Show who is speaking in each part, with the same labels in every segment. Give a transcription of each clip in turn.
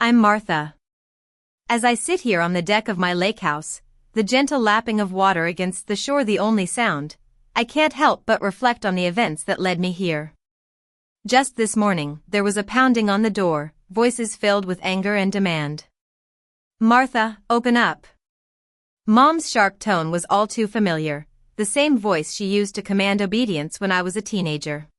Speaker 1: I'm Martha. As I sit here on the deck of my lake house, the gentle lapping of water against the shore the only sound, I can't help but reflect on the events that led me here. Just this morning, there was a pounding on the door, voices filled with anger and demand. Martha, open up. Mom's sharp tone was all too familiar, the same voice she used to command obedience when I was a teenager.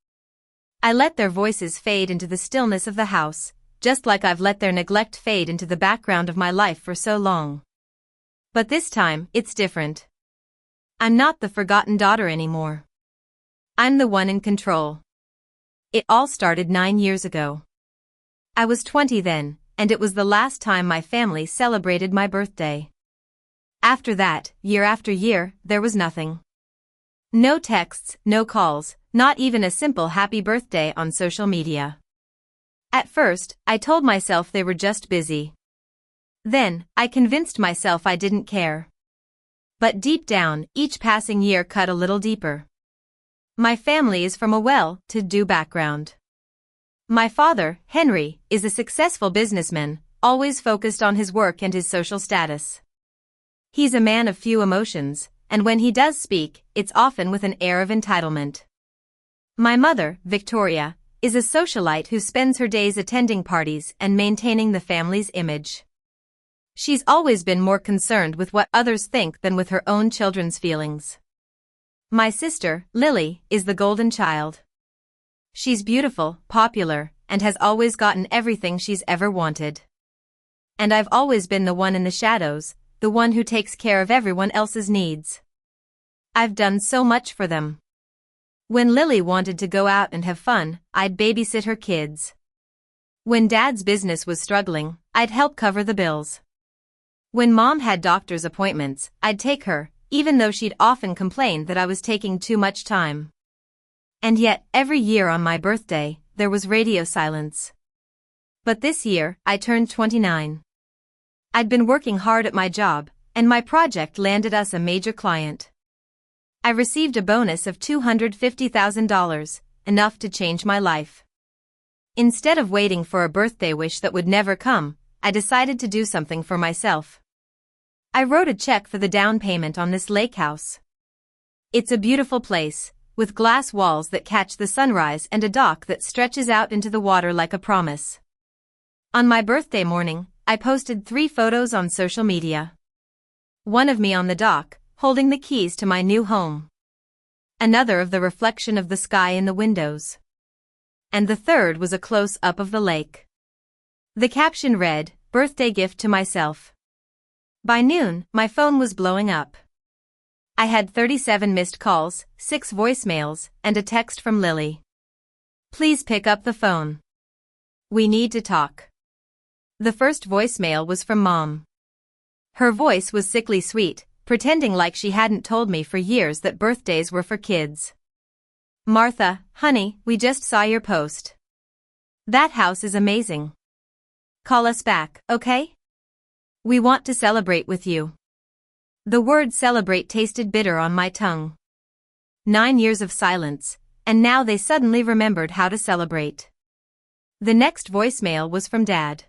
Speaker 1: I let their voices fade into the stillness of the house, just like I've let their neglect fade into the background of my life for so long. But this time, it's different. I'm not the forgotten daughter anymore. I'm the one in control. It all started 9 years ago. I was 20 then, and it was the last time my family celebrated my birthday. After that, year after year, there was nothing. No texts, no calls, not even a simple happy birthday on social media. At first, I told myself they were just busy. Then, I convinced myself I didn't care. But deep down, each passing year cut a little deeper. My family is from a well-to-do background. My father, Henry, is a successful businessman, always focused on his work and his social status. He's a man of few emotions, and when he does speak, it's often with an air of entitlement. My mother, Victoria, is a socialite who spends her days attending parties and maintaining the family's image. She's always been more concerned with what others think than with her own children's feelings. My sister, Lily, is the golden child. She's beautiful, popular, and has always gotten everything she's ever wanted. And I've always been the one in the shadows, the one who takes care of everyone else's needs. I've done so much for them. When Lily wanted to go out and have fun, I'd babysit her kids. When Dad's business was struggling, I'd help cover the bills. When Mom had doctor's appointments, I'd take her, even though she'd often complained that I was taking too much time. And yet, every year on my birthday, there was radio silence. But this year, I turned 29. I'd been working hard at my job, and my project landed us a major client. I received a bonus of $250,000, enough to change my life. Instead of waiting for a birthday wish that would never come, I decided to do something for myself. I wrote a check for the down payment on this lake house. It's a beautiful place, with glass walls that catch the sunrise and a dock that stretches out into the water like a promise. On my birthday morning, I posted 3 photos on social media. One of me on the dock, holding the keys to my new home. Another of the reflection of the sky in the windows. And the third was a close-up of the lake. The caption read, "Birthday gift to myself." By noon, my phone was blowing up. I had 37 missed calls, 6 voicemails, and a text from Lily. Please pick up the phone. We need to talk. The first voicemail was from Mom. Her voice was sickly sweet, pretending like she hadn't told me for years that birthdays were for kids. Martha, honey, we just saw your post. That house is amazing. Call us back, okay? We want to celebrate with you. The word celebrate tasted bitter on my tongue. 9 years of silence, and now they suddenly remembered how to celebrate. The next voicemail was from Dad.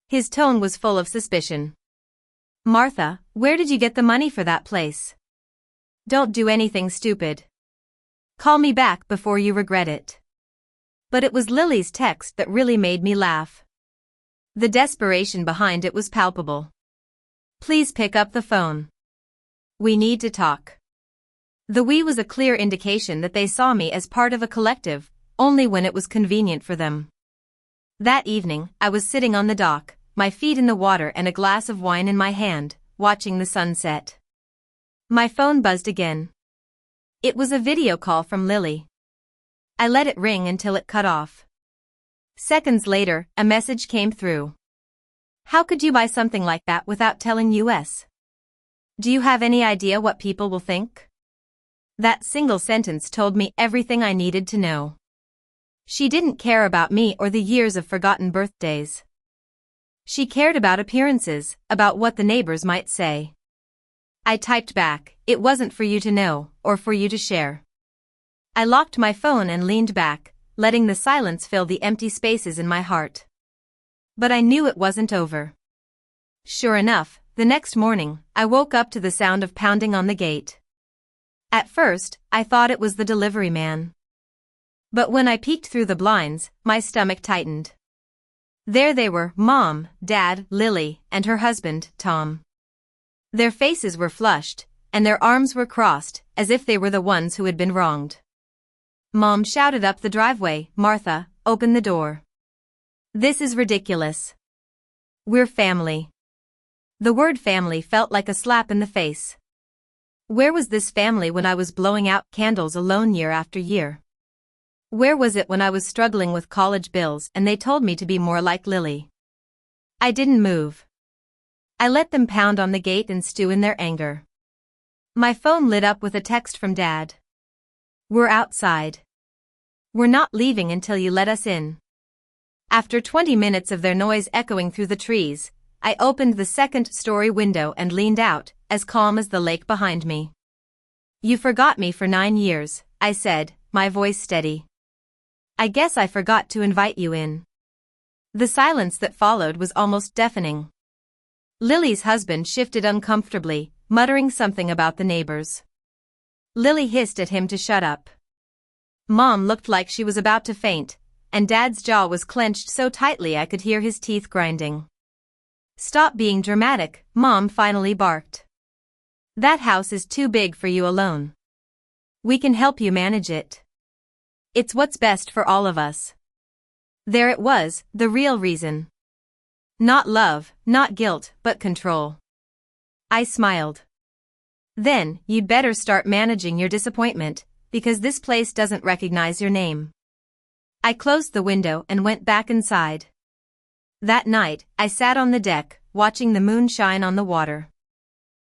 Speaker 1: His tone was full of suspicion. Martha, where did you get the money for that place? Don't do anything stupid. Call me back before you regret it. But it was Lily's text that really made me laugh. The desperation behind it was palpable. Please pick up the phone. We need to talk. The we was a clear indication that they saw me as part of a collective, only when it was convenient for them. That evening, I was sitting on the dock, my feet in the water and a glass of wine in my hand, watching the sunset. My phone buzzed again. It was a video call from Lily. I let it ring until it cut off. Seconds later, a message came through. How could you buy something like that without telling us? Do you have any idea what people will think? That single sentence told me everything I needed to know. She didn't care about me or the years of forgotten birthdays. She cared about appearances, about what the neighbors might say. I typed back, it wasn't for you to know, or for you to share. I locked my phone and leaned back, letting the silence fill the empty spaces in my heart. But I knew it wasn't over. Sure enough, the next morning, I woke up to the sound of pounding on the gate. At first, I thought it was the delivery man. But when I peeked through the blinds, my stomach tightened. There they were, Mom, Dad, Lily, and her husband, Tom. Their faces were flushed, and their arms were crossed, as if they were the ones who had been wronged. Mom shouted up the driveway, "Martha, open the door. This is ridiculous. We're family." The word family felt like a slap in the face. Where was this family when I was blowing out candles alone year after year? Where was it when I was struggling with college bills and they told me to be more like Lily? I didn't move. I let them pound on the gate and stew in their anger. My phone lit up with a text from Dad. "We're outside. We're not leaving until you let us in." After 20 minutes of their noise echoing through the trees, I opened the second-story window and leaned out, as calm as the lake behind me. "You forgot me for 9 years, I said, my voice steady. "I guess I forgot to invite you in." The silence that followed was almost deafening. Lily's husband shifted uncomfortably, muttering something about the neighbors. Lily hissed at him to shut up. Mom looked like she was about to faint, and Dad's jaw was clenched so tightly I could hear his teeth grinding. "Stop being dramatic," Mom finally barked. "That house is too big for you alone. We can help you manage it. It's what's best for all of us." There it was, the real reason. Not love, not guilt, but control. I smiled. "Then, you'd better start managing your disappointment, because this place doesn't recognize your name." I closed the window and went back inside. That night, I sat on the deck, watching the moon shine on the water.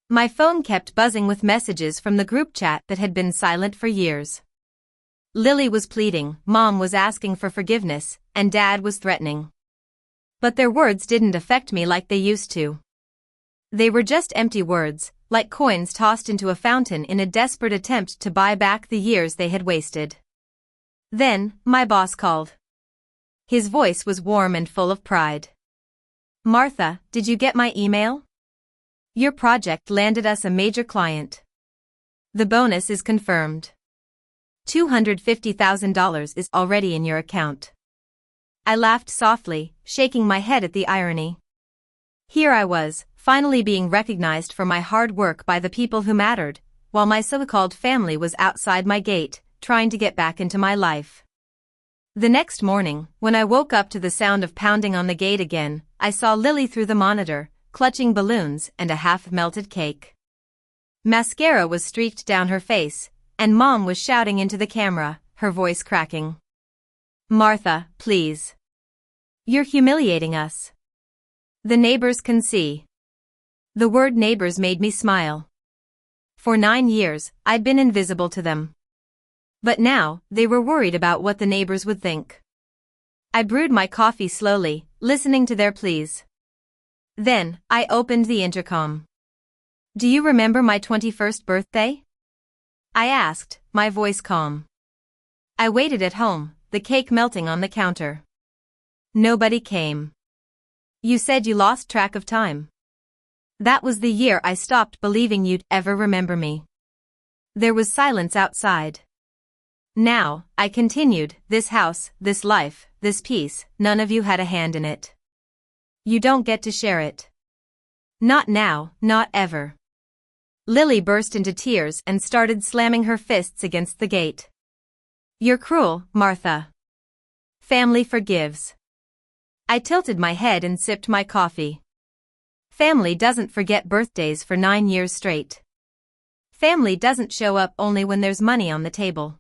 Speaker 1: My phone kept buzzing with messages from the group chat that had been silent for years. Lily was pleading, Mom was asking for forgiveness, and Dad was threatening. But their words didn't affect me like they used to. They were just empty words, like coins tossed into a fountain in a desperate attempt to buy back the years they had wasted. Then, my boss called. His voice was warm and full of pride. "Martha, did you get my email? Your project landed us a major client. The bonus is confirmed. $250,000 is already in your account." I laughed softly, shaking my head at the irony. Here I was, finally being recognized for my hard work by the people who mattered, while my so-called family was outside my gate, trying to get back into my life. The next morning, when I woke up to the sound of pounding on the gate again, I saw Lily through the monitor, clutching balloons and a half-melted cake. Mascara was streaked down her face, and Mom was shouting into the camera, her voice cracking. "Martha, please. You're humiliating us. The neighbors can see." The word neighbors made me smile. For 9 years, I'd been invisible to them. But now, they were worried about what the neighbors would think. I brewed my coffee slowly, listening to their pleas. Then, I opened the intercom. "Do you remember my 21st birthday?" I asked, my voice calm. I waited at home, the cake melting on the counter. Nobody came. "You said you lost track of time." That was the year I stopped believing you'd ever remember me. There was silence outside. "Now," I continued, "this house, this life, this peace, none of you had a hand in it. You don't get to share it. Not now, not ever." Lily burst into tears and started slamming her fists against the gate. "You're cruel, Martha. Family forgives." I tilted my head and sipped my coffee. Family doesn't forget birthdays for 9 years straight. Family doesn't show up only when there's money on the table.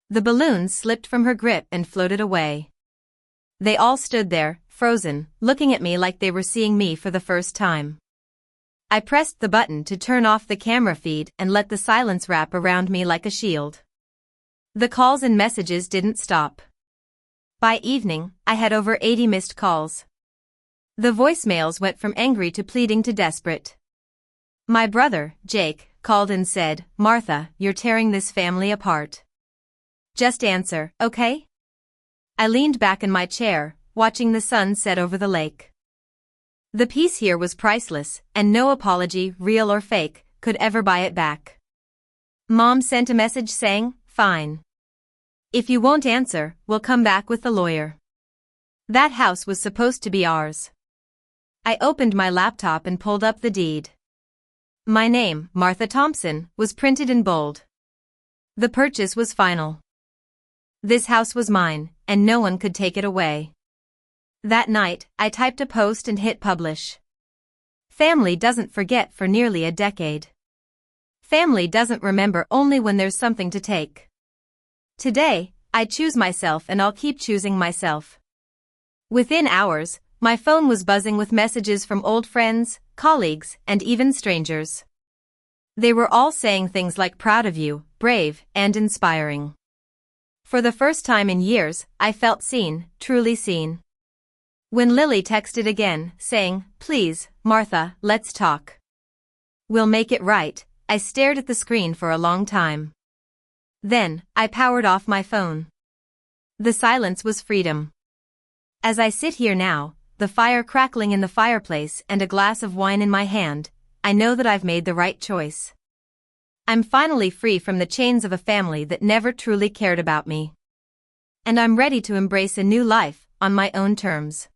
Speaker 1: The balloons slipped from her grip and floated away. They all stood there, frozen, looking at me like they were seeing me for the first time. I pressed the button to turn off the camera feed and let the silence wrap around me like a shield. The calls and messages didn't stop. By evening, I had over 80 missed calls. The voicemails went from angry to pleading to desperate. My brother, Jake, called and said, "Martha, you're tearing this family apart. Just answer, okay?" I leaned back in my chair, watching the sun set over the lake. The peace here was priceless, and no apology, real or fake, could ever buy it back. Mom sent a message saying, "Fine. If you won't answer, we'll come back with the lawyer." That house was supposed to be ours. I opened my laptop and pulled up the deed. My name, Martha Thompson, was printed in bold. The purchase was final. This house was mine, and no one could take it away. That night, I typed a post and hit publish. Family doesn't forget for nearly a decade. Family doesn't remember only when there's something to take. Today, I choose myself and I'll keep choosing myself. Within hours, my phone was buzzing with messages from old friends, colleagues, and even strangers. They were all saying things like proud of you, brave, and inspiring. For the first time in years, I felt seen, truly seen. When Lily texted again, saying, "Please, Martha, let's talk. We'll make it right," I stared at the screen for a long time. Then, I powered off my phone. The silence was freedom. As I sit here now, the fire crackling in the fireplace and a glass of wine in my hand, I know that I've made the right choice. I'm finally free from the chains of a family that never truly cared about me. And I'm ready to embrace a new life, on my own terms.